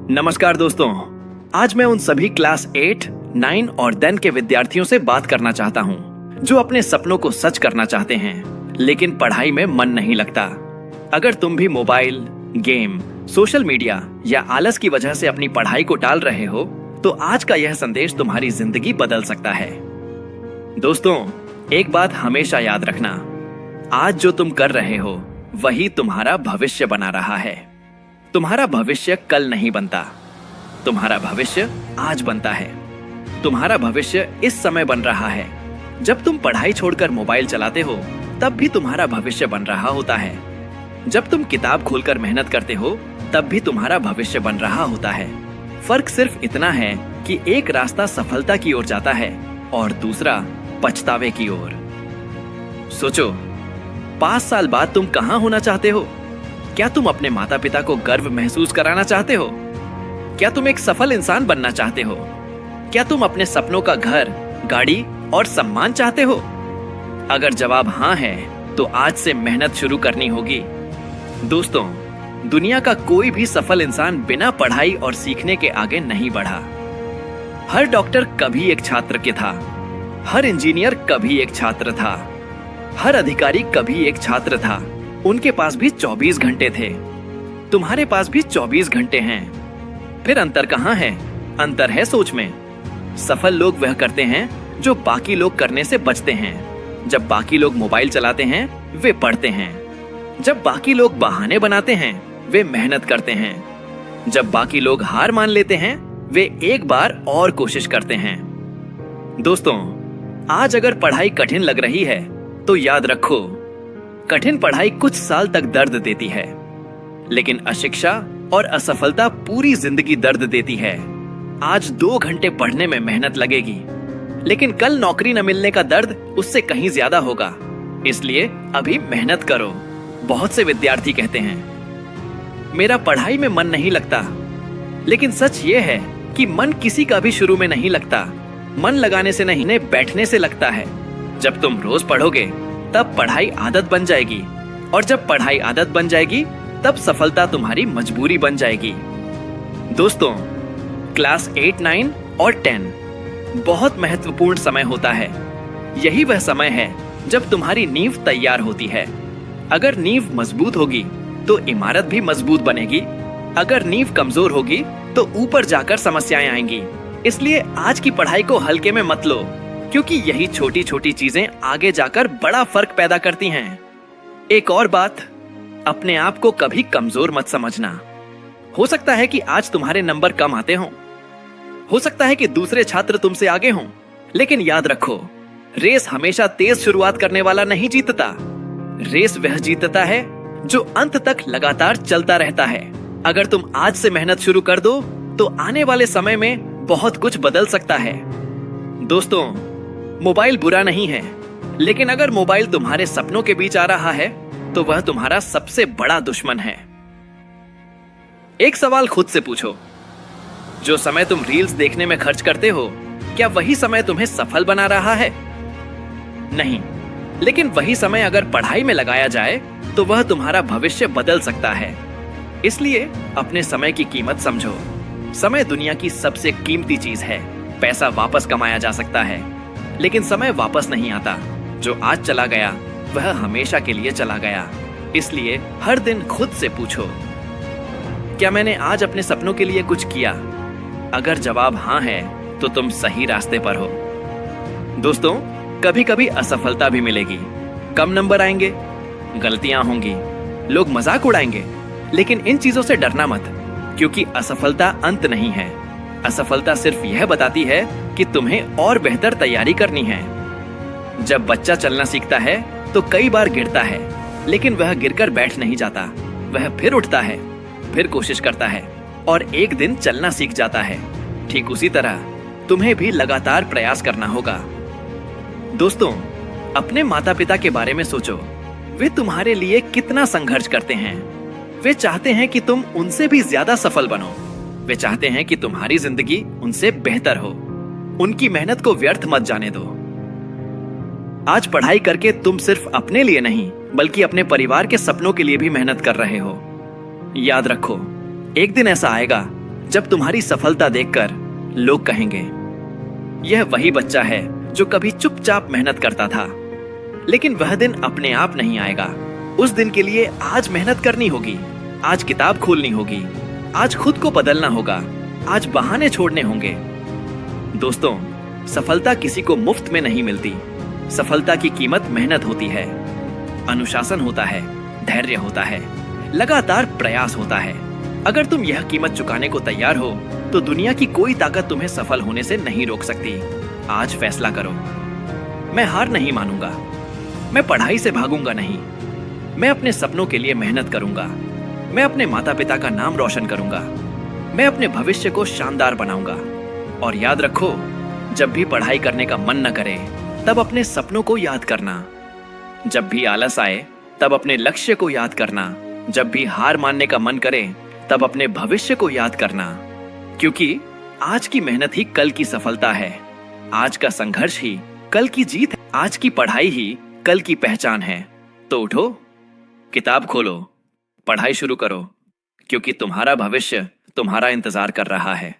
नमस्कार दोस्तों, आज मैं उन सभी क्लास 8, 9 और 10 के विद्यार्थियों से बात करना चाहता हूँ जो अपने सपनों को सच करना चाहते हैं लेकिन पढ़ाई में मन नहीं लगता। अगर तुम भी मोबाइल, गेम, सोशल मीडिया या आलस की वजह से अपनी पढ़ाई को टाल रहे हो तो आज का यह संदेश तुम्हारी जिंदगी बदल सकता है। दोस्तों, एक बात हमेशा याद रखना, आज जो तुम कर रहे हो वही तुम्हारा भविष्य बना रहा है। तुम्हारा भविष्य कल नहीं बनता, तुम्हारा भविष्य आज बनता है। तुम्हारा भविष्य इस समय बन रहा है। जब तुम पढ़ाई छोड़कर मोबाइल चलाते हो तब भी तुम्हारा भविष्य बन रहा होता है। जब तुम किताब खोलकर मेहनत करते हो तब भी तुम्हारा भविष्य बन रहा होता है। फर्क सिर्फ इतना है कि एक रास्ता सफलता की ओर जाता है और दूसरा पछतावे की ओर। सोचो, 5 साल बाद तुम कहां होना चाहते हो? क्या तुम अपने माता पिता को गर्व महसूस कराना चाहते हो? क्या तुम एक सफल इंसान बनना चाहते हो? क्या तुम अपने सपनों का घर, गाड़ी और सम्मान चाहते हो? अगर जवाब हाँ है तो आज से मेहनत शुरू करनी होगी। दोस्तों, दुनिया का कोई भी सफल इंसान बिना पढ़ाई और सीखने के आगे नहीं बढ़ा। हर डॉक्टर कभी एक छात्र के था, हर इंजीनियर कभी एक छात्र था, हर अधिकारी कभी एक छात्र था। उनके पास भी 24 घंटे थे, तुम्हारे पास भी 24 घंटे हैं। फिर अंतर कहाँ है? अंतर है सोच में। सफल लोग वह करते हैं जो बाकी लोग करने से बचते हैं। जब बाकी लोग मोबाइल चलाते हैं वे पढ़ते हैं। जब बाकी लोग बहाने बनाते हैं वे मेहनत करते हैं। जब बाकी लोग हार मान लेते हैं वे एक बार और कोशिश करते हैं। दोस्तों, आज अगर पढ़ाई कठिन लग रही है तो याद रखो, कठिन पढ़ाई कुछ साल तक दर्द देती है, लेकिन अशिक्षा और असफलता पूरी जिंदगी दर्द देती है। आज 2 घंटे पढ़ने में मेहनत लगेगी, लेकिन कल नौकरी न मिलने का दर्द उससे कहीं ज्यादा होगा। इसलिए अभी मेहनत करो। बहुत से विद्यार्थी कहते हैं, मेरा पढ़ाई में मन नहीं लगता, लेकिन सच ये है कि मन किसी का भी शुरू में नहीं लगता। मन लगाने से नहीं, बैठने से लगता है। जब तुम रोज पढ़ोगे तब पढ़ाई आदत बन जाएगी, और जब पढ़ाई आदत बन जाएगी तब सफलता तुम्हारी मजबूरी बन जाएगी। दोस्तों, क्लास 8, 9 और 10 बहुत महत्वपूर्ण समय होता है। यही वह समय है जब तुम्हारी नींव तैयार होती है। अगर नींव मजबूत होगी तो इमारत भी मजबूत बनेगी। अगर नींव कमजोर होगी तो ऊपर जाकर समस्याएं आएंगी। इसलिए आज की पढ़ाई को हल्के में मत लो, क्योंकि यही छोटी छोटी चीजें आगे जाकर बड़ा फर्क पैदा करती हैं। एक और बात, अपने आप को कभी कमजोर मत समझना। हो सकता है कि आज तुम्हारे नंबर कम आते हों, हो सकता है कि दूसरे छात्र तुमसे आगे हों, लेकिन याद रखो, रेस हमेशा तेज शुरुआत करने वाला नहीं जीतता। रेस वह जीतता है जो अंत तक लगातार चलता रहता है। अगर तुम आज से मेहनत शुरू कर दो तो आने वाले समय में बहुत कुछ बदल सकता है। दोस्तों, मोबाइल बुरा नहीं है, लेकिन अगर मोबाइल तुम्हारे सपनों के बीच आ रहा है तो वह तुम्हारा सबसे बड़ा दुश्मन है। एक सवाल खुद से पूछो, जो समय तुम रील्स देखने में खर्च करते हो, क्या वही समय तुम्हें सफल बना रहा है? नहीं, लेकिन वही समय अगर पढ़ाई में लगाया जाए तो वह तुम्हारा भविष्य बदल सकता है। इसलिए अपने समय की कीमत समझो। समय दुनिया की सबसे कीमती चीज है। पैसा वापस कमाया जा सकता है, लेकिन समय वापस नहीं आता। जो आज चला गया वह हमेशा के लिए चला गया। इसलिए हर दिन खुद से पूछो, क्या मैंने आज अपने सपनों के लिए कुछ किया? अगर जवाब हाँ है तो तुम सही रास्ते पर हो। दोस्तों, कभी कभी असफलता भी मिलेगी, कम नंबर आएंगे, गलतियां होंगी, लोग मजाक उड़ाएंगे, लेकिन इन चीजों से डरना मत, क्योंकि असफलता अंत नहीं है। असफलता सिर्फ यह बताती है कि तुम्हें और बेहतर तैयारी करनी है। जब बच्चा चलना सीखता है तो कई बार गिरता है, लेकिन वह गिरकर बैठ नहीं जाता। वह फिर उठता है, फिर कोशिश करता है और एक दिन चलना सीख जाता है। ठीक उसी तरह तुम्हें भी लगातार प्रयास करना होगा। दोस्तों, अपने माता पिता के बारे में सोचो। वे तुम्हारे लिए कितना संघर्ष करते हैं। वे चाहते हैं कि तुम उनसे भी ज्यादा सफल बनो। वे चाहते हैं कि तुम्हारी जिंदगी उनसे बेहतर हो। उनकी मेहनत को व्यर्थ मत जाने दो। आज पढ़ाई करके तुम सिर्फ अपने लिए नहीं, बल्कि अपने परिवार के सपनों के लिए भी मेहनत कर रहे हो। याद रखो, एक दिन ऐसा आएगा जब तुम्हारी सफलता देखकर लोग कहेंगे, यह वही बच्चा है जो कभी चुपचाप मेहनत करता था। लेकिन वह दिन अपने आप नहीं आएगा। उस दिन के लिए आज मेहनत करनी होगी, आज किताब खोलनी होगी, आज खुद को बदलना होगा, आज बहाने छोड़ने होंगे। दोस्तों, सफलता किसी को मुफ्त में नहीं मिलती। सफलता की कीमत मेहनत होती है, अनुशासन होता है, धैर्य होता है, लगातार प्रयास होता है। अगर तुम यह कीमत चुकाने को तैयार हो तो दुनिया की कोई ताकत तुम्हें सफल होने से नहीं रोक सकती। आज फैसला करो, मैं हार नहीं मानूंगा, मैं पढ़ाई से भागूंगा नहीं, मैं अपने सपनों के लिए मेहनत करूंगा, मैं अपने माता पिता का नाम रोशन करूंगा, मैं अपने भविष्य को शानदार बनाऊंगा। और याद रखो, जब भी पढ़ाई करने का मन न करे तब अपने सपनों को याद करना। जब भी आलस आए तब अपने लक्ष्य को याद करना। जब भी हार मानने का मन करे तब अपने भविष्य को याद करना। क्योंकि आज की मेहनत ही कल की सफलता है, आज का संघर्ष ही कल की जीत है, आज की पढ़ाई ही कल की पहचान है। तो उठो, किताब खोलो, पढ़ाई शुरू करो, क्योंकि तुम्हारा भविष्य तुम्हारा इंतजार कर रहा है।